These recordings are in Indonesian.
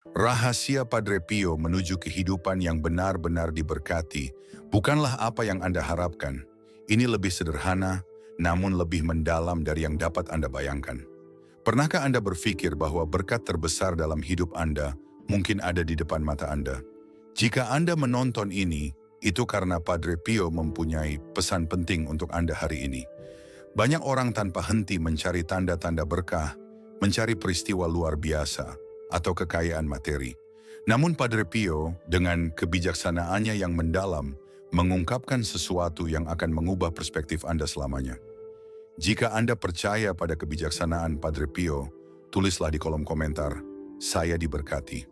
Rahasia Padre Pio menuju kehidupan yang benar-benar diberkati bukanlah apa yang Anda harapkan. Ini lebih sederhana, namun lebih mendalam dari yang dapat Anda bayangkan. Pernahkah Anda berpikir bahwa berkat terbesar dalam hidup Anda mungkin ada di depan mata Anda? Jika Anda menonton ini, itu karena Padre Pio mempunyai pesan penting untuk Anda hari ini. Banyak orang tanpa henti mencari tanda-tanda berkah, mencari peristiwa luar biasa, atau kekayaan materi. Namun Padre Pio, dengan kebijaksanaannya yang mendalam, mengungkapkan sesuatu yang akan mengubah perspektif Anda selamanya. Jika Anda percaya pada kebijaksanaan Padre Pio, tulislah di kolom komentar, "Saya diberkati."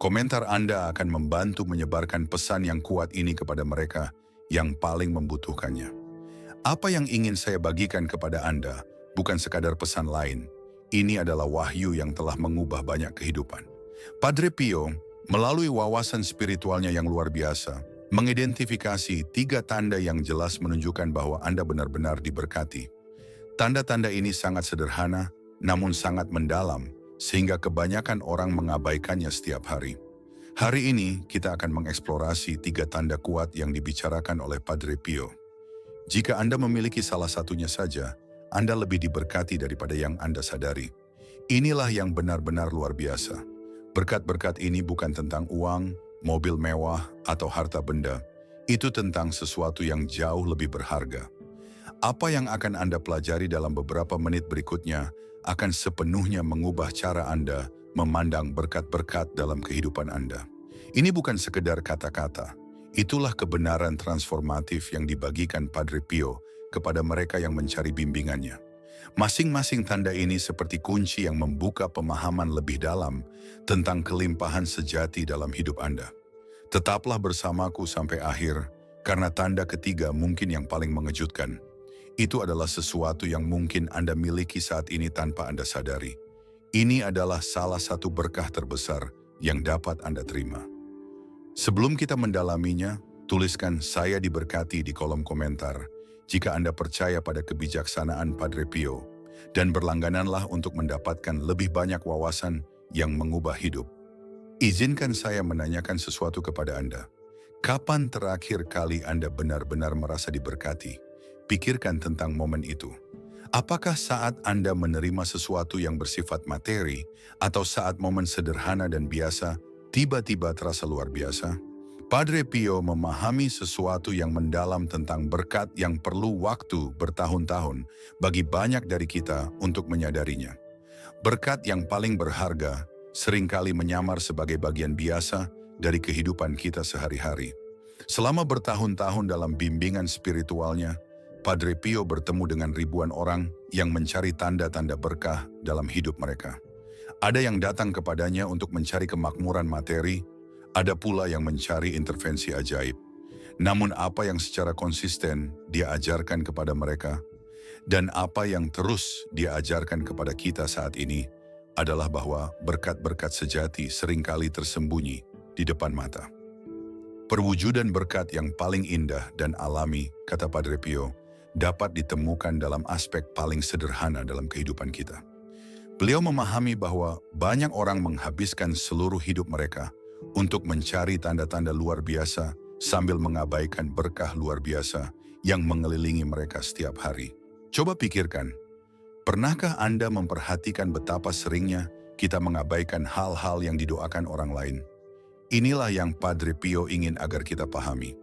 Komentar Anda akan membantu menyebarkan pesan yang kuat ini kepada mereka yang paling membutuhkannya. Apa yang ingin saya bagikan kepada Anda bukan sekadar pesan lain. Ini adalah wahyu yang telah mengubah banyak kehidupan. Padre Pio, melalui wawasan spiritualnya yang luar biasa, mengidentifikasi 3 tanda yang jelas menunjukkan bahwa Anda benar-benar diberkati. Tanda-tanda ini sangat sederhana, namun sangat mendalam, sehingga kebanyakan orang mengabaikannya setiap hari. Hari ini, kita akan mengeksplorasi 3 tanda kuat yang dibicarakan oleh Padre Pio. Jika Anda memiliki salah satunya saja, Anda lebih diberkati daripada yang Anda sadari. Inilah yang benar-benar luar biasa. Berkat-berkat ini bukan tentang uang, mobil mewah, atau harta benda. Itu tentang sesuatu yang jauh lebih berharga. Apa yang akan Anda pelajari dalam beberapa menit berikutnya akan sepenuhnya mengubah cara Anda memandang berkat-berkat dalam kehidupan Anda. Ini bukan sekedar kata-kata. Itulah kebenaran transformatif yang dibagikan Padre Pio kepada mereka yang mencari bimbingannya. Masing-masing tanda ini seperti kunci yang membuka pemahaman lebih dalam tentang kelimpahan sejati dalam hidup Anda. Tetaplah bersamaku sampai akhir, karena tanda ketiga mungkin yang paling mengejutkan. Itu adalah sesuatu yang mungkin Anda miliki saat ini tanpa Anda sadari. Ini adalah salah satu berkah terbesar yang dapat Anda terima. Sebelum kita mendalaminya, tuliskan "Saya diberkati" di kolom komentar jika Anda percaya pada kebijaksanaan Padre Pio, dan berlanggananlah untuk mendapatkan lebih banyak wawasan yang mengubah hidup. Izinkan saya menanyakan sesuatu kepada Anda. Kapan terakhir kali Anda benar-benar merasa diberkati? Pikirkan tentang momen itu. Apakah saat Anda menerima sesuatu yang bersifat materi, atau saat momen sederhana dan biasa tiba-tiba terasa luar biasa? Padre Pio memahami sesuatu yang mendalam tentang berkat yang perlu waktu bertahun-tahun bagi banyak dari kita untuk menyadarinya. Berkat yang paling berharga seringkali menyamar sebagai bagian biasa dari kehidupan kita sehari-hari. Selama bertahun-tahun dalam bimbingan spiritualnya, Padre Pio bertemu dengan ribuan orang yang mencari tanda-tanda berkah dalam hidup mereka. Ada yang datang kepadanya untuk mencari kemakmuran materi, ada pula yang mencari intervensi ajaib. Namun apa yang secara konsisten dia ajarkan kepada mereka, dan apa yang terus dia ajarkan kepada kita saat ini, adalah bahwa berkat-berkat sejati seringkali tersembunyi di depan mata. Perwujudan berkat yang paling indah dan alami, kata Padre Pio, dapat ditemukan dalam aspek paling sederhana dalam kehidupan kita. Beliau memahami bahwa banyak orang menghabiskan seluruh hidup mereka untuk mencari tanda-tanda luar biasa sambil mengabaikan berkah luar biasa yang mengelilingi mereka setiap hari. Coba pikirkan, pernahkah Anda memperhatikan betapa seringnya kita mengabaikan hal-hal yang didoakan orang lain? Inilah yang Padre Pio ingin agar kita pahami.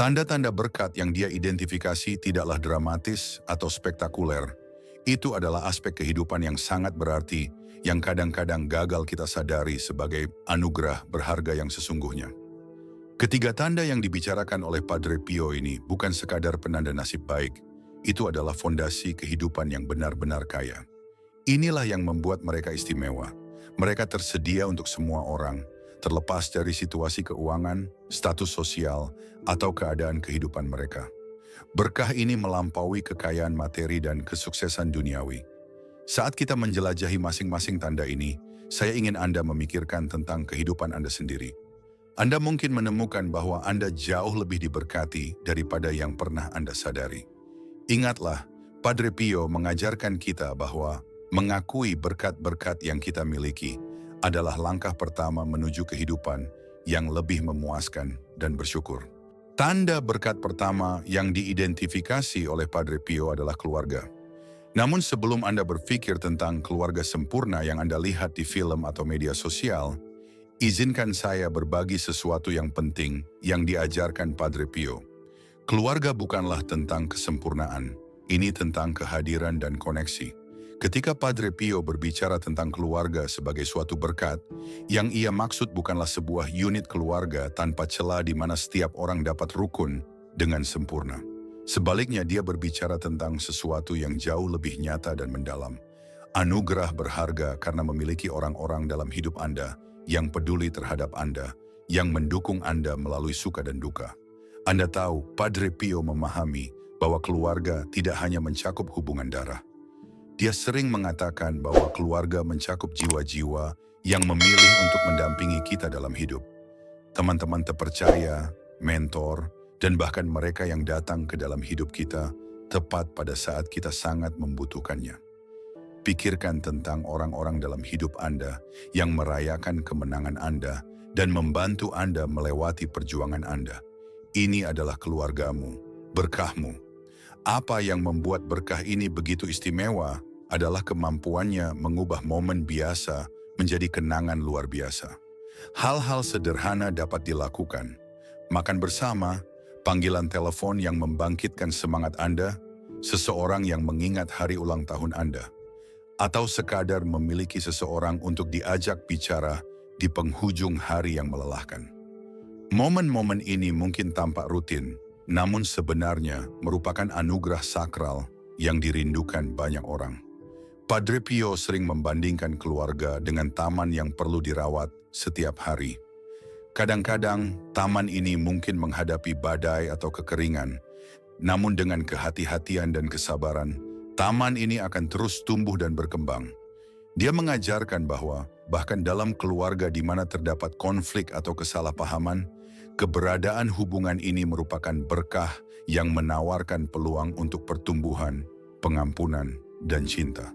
Tanda-tanda berkat yang dia identifikasi tidaklah dramatis atau spektakuler. Itu adalah aspek kehidupan yang sangat berarti, yang kadang-kadang gagal kita sadari sebagai anugerah berharga yang sesungguhnya. Ketiga tanda yang dibicarakan oleh Padre Pio ini bukan sekadar penanda nasib baik, itu adalah fondasi kehidupan yang benar-benar kaya. Inilah yang membuat mereka istimewa. Mereka tersedia untuk semua orang, terlepas dari situasi keuangan, status sosial, atau keadaan kehidupan mereka. Berkah ini melampaui kekayaan materi dan kesuksesan duniawi. Saat kita menjelajahi masing-masing tanda ini, saya ingin Anda memikirkan tentang kehidupan Anda sendiri. Anda mungkin menemukan bahwa Anda jauh lebih diberkati daripada yang pernah Anda sadari. Ingatlah, Padre Pio mengajarkan kita bahwa mengakui berkat-berkat yang kita miliki adalah langkah pertama menuju kehidupan yang lebih memuaskan dan bersyukur. Tanda berkat pertama yang diidentifikasi oleh Padre Pio adalah keluarga. Namun sebelum Anda berpikir tentang keluarga sempurna yang Anda lihat di film atau media sosial, izinkan saya berbagi sesuatu yang penting yang diajarkan Padre Pio. Keluarga bukanlah tentang kesempurnaan, ini tentang kehadiran dan koneksi. Ketika Padre Pio berbicara tentang keluarga sebagai suatu berkat, yang ia maksud bukanlah sebuah unit keluarga tanpa celah di mana setiap orang dapat rukun dengan sempurna. Sebaliknya dia berbicara tentang sesuatu yang jauh lebih nyata dan mendalam. Anugerah berharga karena memiliki orang-orang dalam hidup Anda yang peduli terhadap Anda, yang mendukung Anda melalui suka dan duka. Anda tahu, Padre Pio memahami bahwa keluarga tidak hanya mencakup hubungan darah. Dia sering mengatakan bahwa keluarga mencakup jiwa-jiwa yang memilih untuk mendampingi kita dalam hidup. Teman-teman terpercaya, mentor, dan bahkan mereka yang datang ke dalam hidup kita tepat pada saat kita sangat membutuhkannya. Pikirkan tentang orang-orang dalam hidup Anda yang merayakan kemenangan Anda dan membantu Anda melewati perjuangan Anda. Ini adalah keluargamu, berkahmu. Apa yang membuat berkah ini begitu istimewa adalah kemampuannya mengubah momen biasa menjadi kenangan luar biasa. Hal-hal sederhana dapat dilakukan. Makan bersama, panggilan telepon yang membangkitkan semangat Anda, seseorang yang mengingat hari ulang tahun Anda, atau sekadar memiliki seseorang untuk diajak bicara di penghujung hari yang melelahkan. Momen-momen ini mungkin tampak rutin, namun sebenarnya merupakan anugerah sakral yang dirindukan banyak orang. Padre Pio sering membandingkan keluarga dengan taman yang perlu dirawat setiap hari. Kadang-kadang taman ini mungkin menghadapi badai atau kekeringan, namun dengan kehati-hatian dan kesabaran, taman ini akan terus tumbuh dan berkembang. Dia mengajarkan bahwa bahkan dalam keluarga di mana terdapat konflik atau kesalahpahaman, keberadaan hubungan ini merupakan berkah yang menawarkan peluang untuk pertumbuhan, pengampunan, dan cinta.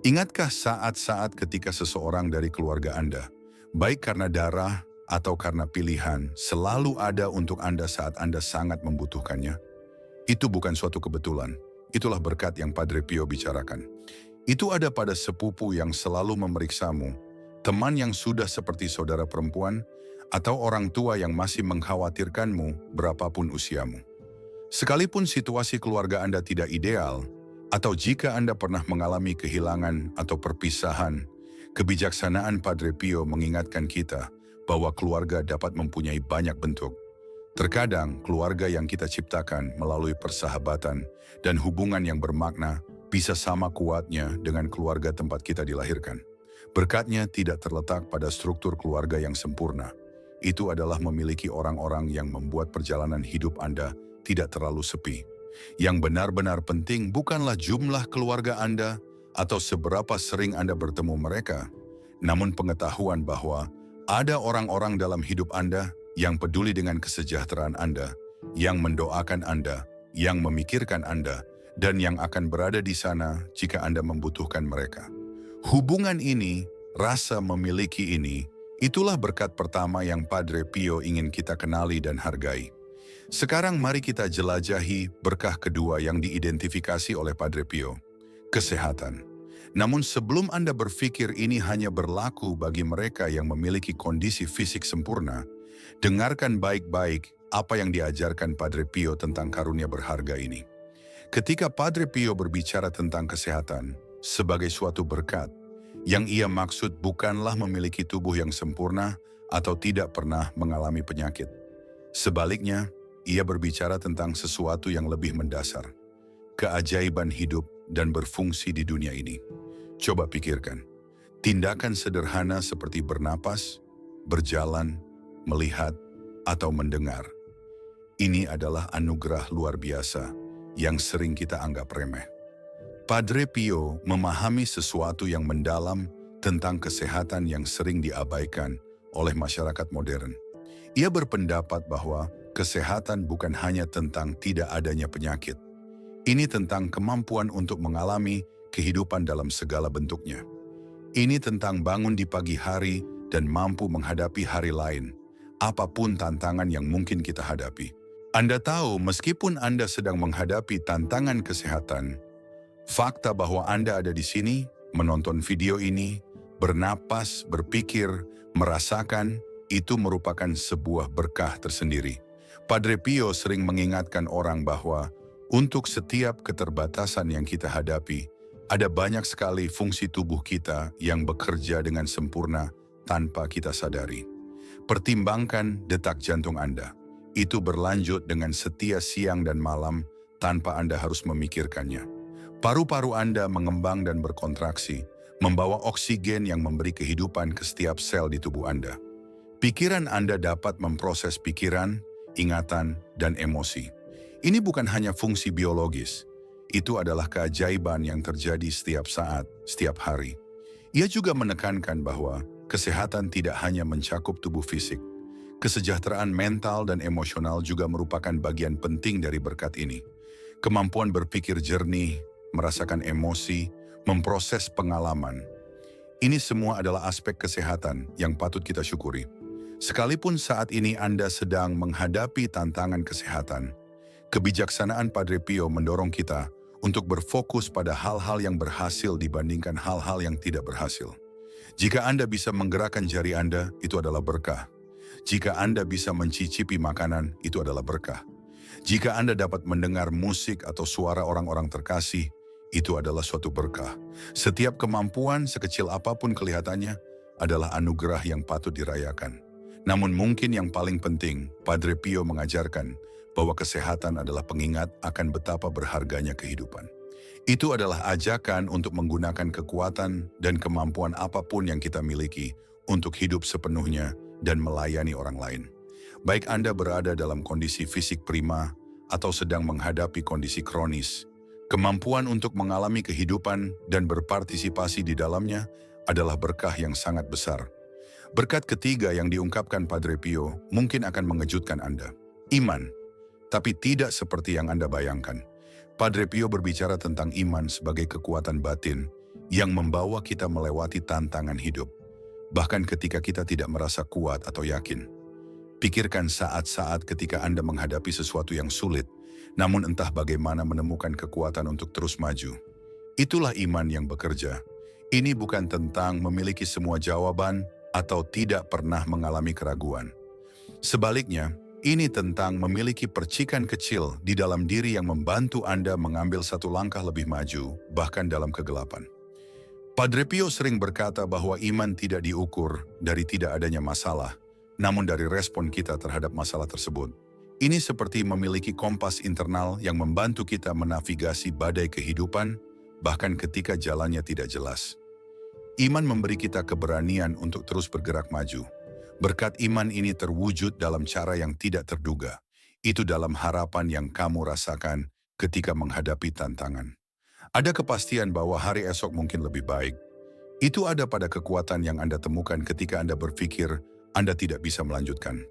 Ingatkah saat-saat ketika seseorang dari keluarga Anda, baik karena darah atau karena pilihan, selalu ada untuk Anda saat Anda sangat membutuhkannya? Itu bukan suatu kebetulan. Itulah berkat yang Padre Pio bicarakan. Itu ada pada sepupu yang selalu memeriksamu, teman yang sudah seperti saudara perempuan, atau orang tua yang masih mengkhawatirkanmu berapapun usiamu. Sekalipun situasi keluarga Anda tidak ideal, atau jika Anda pernah mengalami kehilangan atau perpisahan, kebijaksanaan Padre Pio mengingatkan kita bahwa keluarga dapat mempunyai banyak bentuk. Terkadang keluarga yang kita ciptakan melalui persahabatan dan hubungan yang bermakna bisa sama kuatnya dengan keluarga tempat kita dilahirkan. Berkatnya tidak terletak pada struktur keluarga yang sempurna. Itu adalah memiliki orang-orang yang membuat perjalanan hidup Anda tidak terlalu sepi. Yang benar-benar penting bukanlah jumlah keluarga Anda atau seberapa sering Anda bertemu mereka, namun pengetahuan bahwa ada orang-orang dalam hidup Anda yang peduli dengan kesejahteraan Anda, yang mendoakan Anda, yang memikirkan Anda, dan yang akan berada di sana jika Anda membutuhkan mereka. Hubungan ini, rasa memiliki ini, itulah berkat pertama yang Padre Pio ingin kita kenali dan hargai. Sekarang mari kita jelajahi berkah kedua yang diidentifikasi oleh Padre Pio, kesehatan. Namun sebelum Anda berpikir ini hanya berlaku bagi mereka yang memiliki kondisi fisik sempurna, dengarkan baik-baik apa yang diajarkan Padre Pio tentang karunia berharga ini. Ketika Padre Pio berbicara tentang kesehatan sebagai suatu berkat, yang ia maksud bukanlah memiliki tubuh yang sempurna atau tidak pernah mengalami penyakit. Sebaliknya, ia berbicara tentang sesuatu yang lebih mendasar, keajaiban hidup dan berfungsi di dunia ini. Coba pikirkan, tindakan sederhana seperti bernapas, berjalan, melihat, atau mendengar. Ini adalah anugerah luar biasa yang sering kita anggap remeh. Padre Pio memahami sesuatu yang mendalam tentang kesehatan yang sering diabaikan oleh masyarakat modern. Ia berpendapat bahwa kesehatan bukan hanya tentang tidak adanya penyakit. Ini tentang kemampuan untuk mengalami kehidupan dalam segala bentuknya. Ini tentang bangun di pagi hari dan mampu menghadapi hari lain, apapun tantangan yang mungkin kita hadapi. Anda tahu, meskipun Anda sedang menghadapi tantangan kesehatan, fakta bahwa Anda ada di sini, menonton video ini, bernapas, berpikir, merasakan, itu merupakan sebuah berkah tersendiri. Padre Pio sering mengingatkan orang bahwa untuk setiap keterbatasan yang kita hadapi, ada banyak sekali fungsi tubuh kita yang bekerja dengan sempurna tanpa kita sadari. Pertimbangkan detak jantung Anda. Itu berlanjut dengan setia siang dan malam tanpa Anda harus memikirkannya. Paru-paru Anda mengembang dan berkontraksi, membawa oksigen yang memberi kehidupan ke setiap sel di tubuh Anda. Pikiran Anda dapat memproses pikiran, ingatan, dan emosi. Ini bukan hanya fungsi biologis, itu adalah keajaiban yang terjadi setiap saat, setiap hari. Ia juga menekankan bahwa kesehatan tidak hanya mencakup tubuh fisik. Kesejahteraan mental dan emosional juga merupakan bagian penting dari berkat ini. Kemampuan berpikir jernih, merasakan emosi, memproses pengalaman. Ini semua adalah aspek kesehatan yang patut kita syukuri. Sekalipun saat ini Anda sedang menghadapi tantangan kesehatan, kebijaksanaan Padre Pio mendorong kita untuk berfokus pada hal-hal yang berhasil dibandingkan hal-hal yang tidak berhasil. Jika Anda bisa menggerakkan jari Anda, itu adalah berkah. Jika Anda bisa mencicipi makanan, itu adalah berkah. Jika Anda dapat mendengar musik atau suara orang-orang terkasih, itu adalah suatu berkah. Setiap kemampuan, sekecil apapun kelihatannya, adalah anugerah yang patut dirayakan. Namun mungkin yang paling penting, Padre Pio mengajarkan bahwa kesehatan adalah pengingat akan betapa berharganya kehidupan. Itu adalah ajakan untuk menggunakan kekuatan dan kemampuan apapun yang kita miliki untuk hidup sepenuhnya dan melayani orang lain. Baik Anda berada dalam kondisi fisik prima atau sedang menghadapi kondisi kronis, kemampuan untuk mengalami kehidupan dan berpartisipasi di dalamnya adalah berkah yang sangat besar. Berkat ketiga yang diungkapkan Padre Pio mungkin akan mengejutkan Anda. Iman, tapi tidak seperti yang Anda bayangkan. Padre Pio berbicara tentang iman sebagai kekuatan batin yang membawa kita melewati tantangan hidup. Bahkan ketika kita tidak merasa kuat atau yakin. Pikirkan saat-saat ketika Anda menghadapi sesuatu yang sulit, namun entah bagaimana menemukan kekuatan untuk terus maju. Itulah iman yang bekerja. Ini bukan tentang memiliki semua jawaban atau tidak pernah mengalami keraguan. Sebaliknya, ini tentang memiliki percikan kecil di dalam diri yang membantu Anda mengambil satu langkah lebih maju, bahkan dalam kegelapan. Padre Pio sering berkata bahwa iman tidak diukur dari tidak adanya masalah, namun dari respon kita terhadap masalah tersebut. Ini seperti memiliki kompas internal yang membantu kita menavigasi badai kehidupan, bahkan ketika jalannya tidak jelas. Iman memberi kita keberanian untuk terus bergerak maju. Berkat iman ini terwujud dalam cara yang tidak terduga. Itu dalam harapan yang kamu rasakan ketika menghadapi tantangan. Ada kepastian bahwa hari esok mungkin lebih baik. Itu ada pada kekuatan yang Anda temukan ketika Anda berpikir Anda tidak bisa melanjutkan.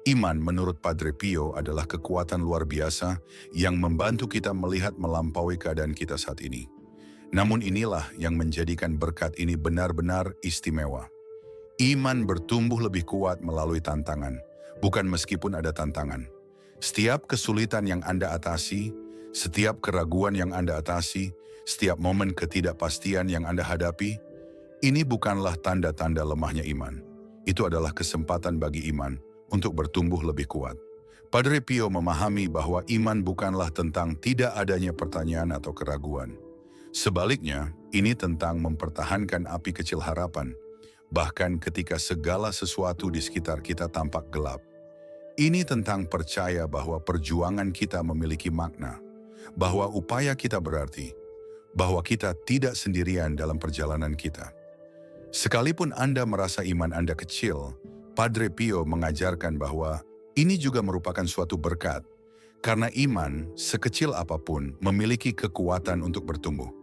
Iman menurut Padre Pio adalah kekuatan luar biasa yang membantu kita melihat melampaui keadaan kita saat ini. Namun inilah yang menjadikan berkat ini benar-benar istimewa. Iman bertumbuh lebih kuat melalui tantangan, bukan meskipun ada tantangan. Setiap kesulitan yang Anda atasi, setiap keraguan yang Anda atasi, setiap momen ketidakpastian yang Anda hadapi, ini bukanlah tanda-tanda lemahnya iman. Itu adalah kesempatan bagi iman untuk bertumbuh lebih kuat. Padre Pio memahami bahwa iman bukanlah tentang tidak adanya pertanyaan atau keraguan. Sebaliknya, ini tentang mempertahankan api kecil harapan, bahkan ketika segala sesuatu di sekitar kita tampak gelap. Ini tentang percaya bahwa perjuangan kita memiliki makna, bahwa upaya kita berarti, bahwa kita tidak sendirian dalam perjalanan kita. Sekalipun Anda merasa iman Anda kecil, Padre Pio mengajarkan bahwa ini juga merupakan suatu berkat, karena iman, sekecil apapun, memiliki kekuatan untuk bertumbuh.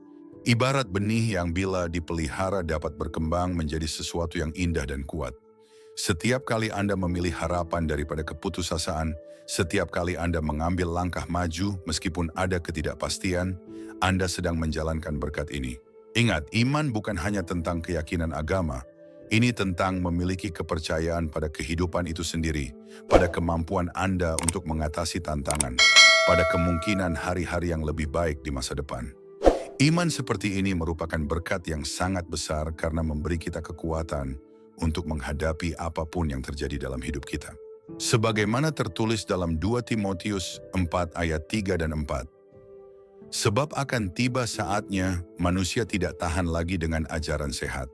Ibarat benih yang bila dipelihara dapat berkembang menjadi sesuatu yang indah dan kuat. Setiap kali Anda memilih harapan daripada keputusasaan, setiap kali Anda mengambil langkah maju meskipun ada ketidakpastian, Anda sedang menjalankan berkat ini. Ingat, iman bukan hanya tentang keyakinan agama, ini tentang memiliki kepercayaan pada kehidupan itu sendiri, pada kemampuan Anda untuk mengatasi tantangan, pada kemungkinan hari-hari yang lebih baik di masa depan. Iman seperti ini merupakan berkat yang sangat besar karena memberi kita kekuatan untuk menghadapi apapun yang terjadi dalam hidup kita. Sebagaimana tertulis dalam 2 Timotius 4 ayat 3 dan 4. Sebab akan tiba saatnya manusia tidak tahan lagi dengan ajaran sehat.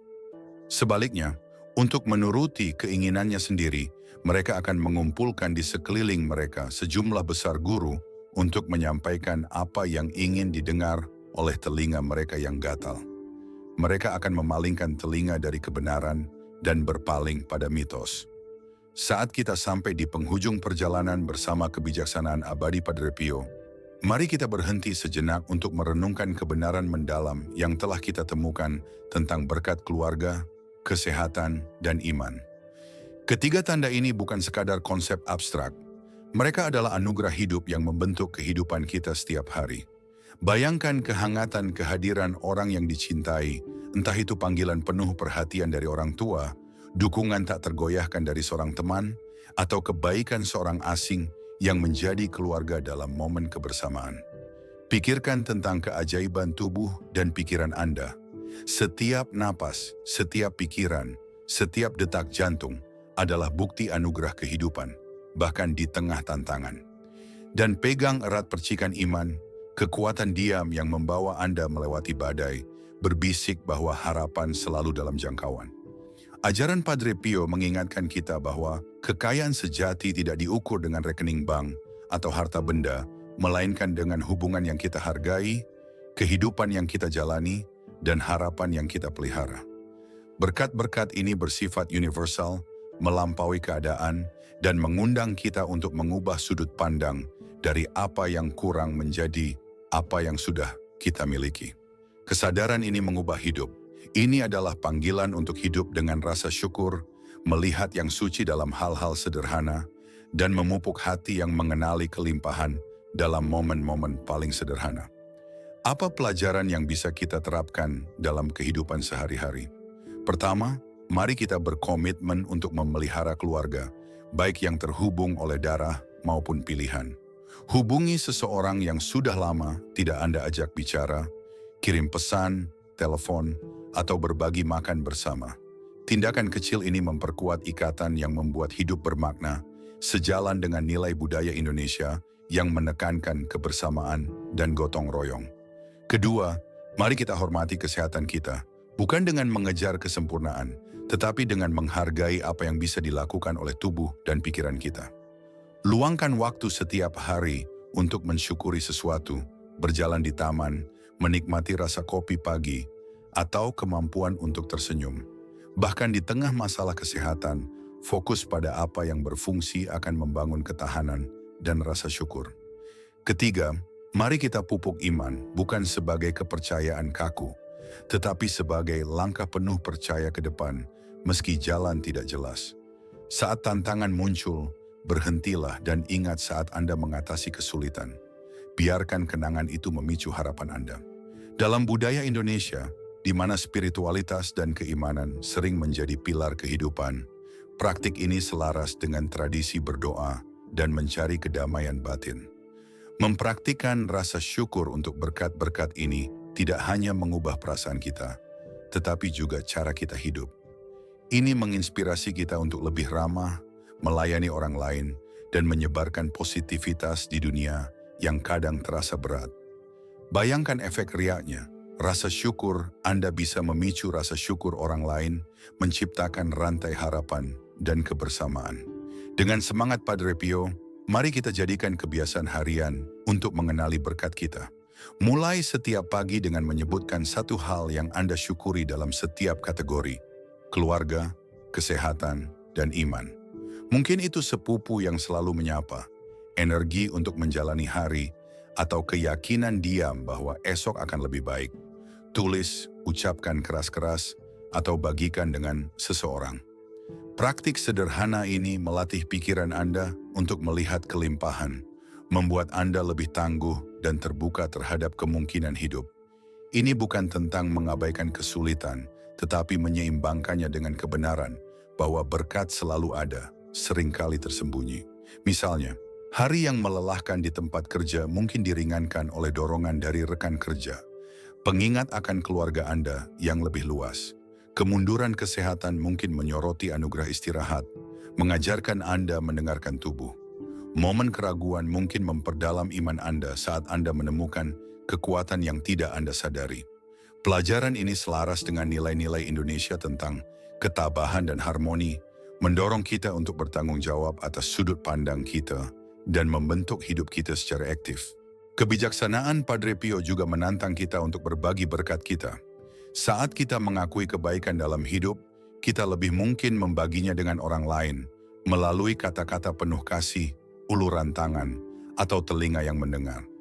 Sebaliknya, untuk menuruti keinginannya sendiri, mereka akan mengumpulkan di sekeliling mereka sejumlah besar guru untuk menyampaikan apa yang ingin didengar oleh telinga mereka yang gatal. Mereka akan memalingkan telinga dari kebenaran dan berpaling pada mitos. Saat kita sampai di penghujung perjalanan bersama kebijaksanaan abadi Padre Pio, mari kita berhenti sejenak untuk merenungkan kebenaran mendalam yang telah kita temukan tentang berkat keluarga, kesehatan, dan iman. Ketiga tanda ini bukan sekadar konsep abstrak. Mereka adalah anugerah hidup yang membentuk kehidupan kita setiap hari. Bayangkan kehangatan kehadiran orang yang dicintai, entah itu panggilan penuh perhatian dari orang tua, dukungan tak tergoyahkan dari seorang teman, atau kebaikan seorang asing yang menjadi keluarga dalam momen kebersamaan. Pikirkan tentang keajaiban tubuh dan pikiran Anda. Setiap napas, setiap pikiran, setiap detak jantung adalah bukti anugerah kehidupan, bahkan di tengah tantangan. Dan pegang erat percikan iman, kekuatan diam yang membawa Anda melewati badai, berbisik bahwa harapan selalu dalam jangkauan. Ajaran Padre Pio mengingatkan kita bahwa kekayaan sejati tidak diukur dengan rekening bank atau harta benda, melainkan dengan hubungan yang kita hargai, kehidupan yang kita jalani, dan harapan yang kita pelihara. Berkat-berkat ini bersifat universal, melampaui keadaan, dan mengundang kita untuk mengubah sudut pandang dari apa yang kurang menjadi apa yang sudah kita miliki. Kesadaran ini mengubah hidup. Ini adalah panggilan untuk hidup dengan rasa syukur, melihat yang suci dalam hal-hal sederhana, dan memupuk hati yang mengenali kelimpahan dalam momen-momen paling sederhana. Apa pelajaran yang bisa kita terapkan dalam kehidupan sehari-hari? Pertama, mari kita berkomitmen untuk memelihara keluarga, baik yang terhubung oleh darah maupun pilihan. Hubungi seseorang yang sudah lama tidak Anda ajak bicara, kirim pesan, telepon, atau berbagi makan bersama. Tindakan kecil ini memperkuat ikatan yang membuat hidup bermakna, sejalan dengan nilai budaya Indonesia yang menekankan kebersamaan dan gotong royong. Kedua, mari kita hormati kesehatan kita, bukan dengan mengejar kesempurnaan, tetapi dengan menghargai apa yang bisa dilakukan oleh tubuh dan pikiran kita. Luangkan waktu setiap hari untuk mensyukuri sesuatu, berjalan di taman, menikmati rasa kopi pagi, atau kemampuan untuk tersenyum. Bahkan di tengah masalah kesehatan, fokus pada apa yang berfungsi akan membangun ketahanan dan rasa syukur. Ketiga, mari kita pupuk iman bukan sebagai kepercayaan kaku, tetapi sebagai langkah penuh percaya ke depan, meski jalan tidak jelas. Saat tantangan muncul, berhentilah dan ingat saat Anda mengatasi kesulitan. Biarkan kenangan itu memicu harapan Anda. Dalam budaya Indonesia, di mana spiritualitas dan keimanan sering menjadi pilar kehidupan, praktik ini selaras dengan tradisi berdoa dan mencari kedamaian batin. Mempraktikkan rasa syukur untuk berkat-berkat ini tidak hanya mengubah perasaan kita, tetapi juga cara kita hidup. Ini menginspirasi kita untuk lebih ramah, melayani orang lain, dan menyebarkan positivitas di dunia yang kadang terasa berat. Bayangkan efek riaknya. Rasa syukur Anda bisa memicu rasa syukur orang lain, menciptakan rantai harapan dan kebersamaan. Dengan semangat Padre Pio, mari kita jadikan kebiasaan harian untuk mengenali berkat kita. Mulai setiap pagi dengan menyebutkan satu hal yang Anda syukuri dalam setiap kategori: keluarga, kesehatan, dan iman. Mungkin itu sepupu yang selalu menyapa, energi untuk menjalani hari, atau keyakinan diam bahwa esok akan lebih baik. Tulis, ucapkan keras-keras, atau bagikan dengan seseorang. Praktik sederhana ini melatih pikiran Anda untuk melihat kelimpahan, membuat Anda lebih tangguh dan terbuka terhadap kemungkinan hidup. Ini bukan tentang mengabaikan kesulitan, tetapi menyeimbangkannya dengan kebenaran bahwa berkat selalu ada, seringkali tersembunyi. Misalnya, hari yang melelahkan di tempat kerja mungkin diringankan oleh dorongan dari rekan kerja. Pengingat akan keluarga Anda yang lebih luas. Kemunduran kesehatan mungkin menyoroti anugerah istirahat, mengajarkan Anda mendengarkan tubuh. Momen keraguan mungkin memperdalam iman Anda saat Anda menemukan kekuatan yang tidak Anda sadari. Pelajaran ini selaras dengan nilai-nilai Indonesia tentang ketabahan dan harmoni, mendorong kita untuk bertanggung jawab atas sudut pandang kita dan membentuk hidup kita secara aktif. Kebijaksanaan Padre Pio juga menantang kita untuk berbagi berkat kita. Saat kita mengakui kebaikan dalam hidup, kita lebih mungkin membaginya dengan orang lain melalui kata-kata penuh kasih, uluran tangan, atau telinga yang mendengar.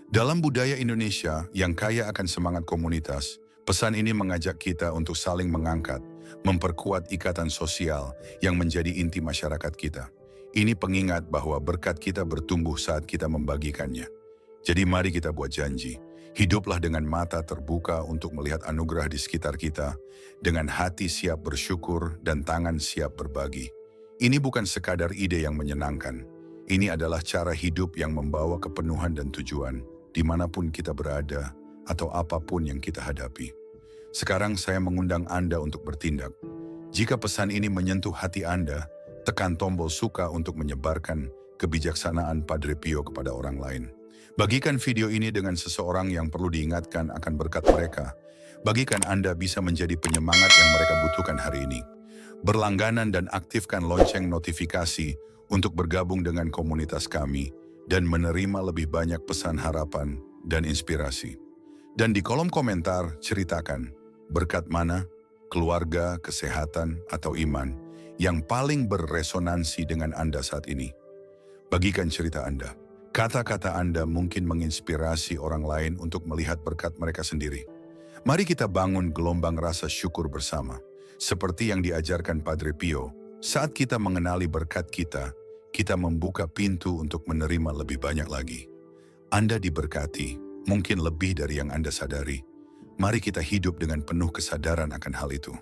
Dalam budaya Indonesia yang kaya akan semangat komunitas, pesan ini mengajak kita untuk saling mengangkat, memperkuat ikatan sosial yang menjadi inti masyarakat kita. Ini pengingat bahwa berkat kita bertumbuh saat kita membagikannya. Jadi mari kita buat janji, hiduplah dengan mata terbuka untuk melihat anugerah di sekitar kita, dengan hati siap bersyukur dan tangan siap berbagi. Ini bukan sekadar ide yang menyenangkan. Ini adalah cara hidup yang membawa kepenuhan dan tujuan, dimanapun kita berada atau apapun yang kita hadapi. Sekarang saya mengundang Anda untuk bertindak. Jika pesan ini menyentuh hati Anda, tekan tombol suka untuk menyebarkan kebijaksanaan Padre Pio kepada orang lain. Bagikan video ini dengan seseorang yang perlu diingatkan akan berkat mereka. Bagikan Anda bisa menjadi penyemangat yang mereka butuhkan hari ini. Berlangganan dan aktifkan lonceng notifikasi untuk bergabung dengan komunitas kami dan menerima lebih banyak pesan harapan dan inspirasi. Dan di kolom komentar ceritakan berkat mana, keluarga, kesehatan, atau iman yang paling berresonansi dengan Anda saat ini. Bagikan cerita Anda. Kata-kata Anda mungkin menginspirasi orang lain untuk melihat berkat mereka sendiri. Mari kita bangun gelombang rasa syukur bersama. Seperti yang diajarkan Padre Pio, saat kita mengenali berkat kita membuka pintu untuk menerima lebih banyak lagi. Anda diberkati, mungkin lebih dari yang Anda sadari. Mari kita hidup dengan penuh kesadaran akan hal itu.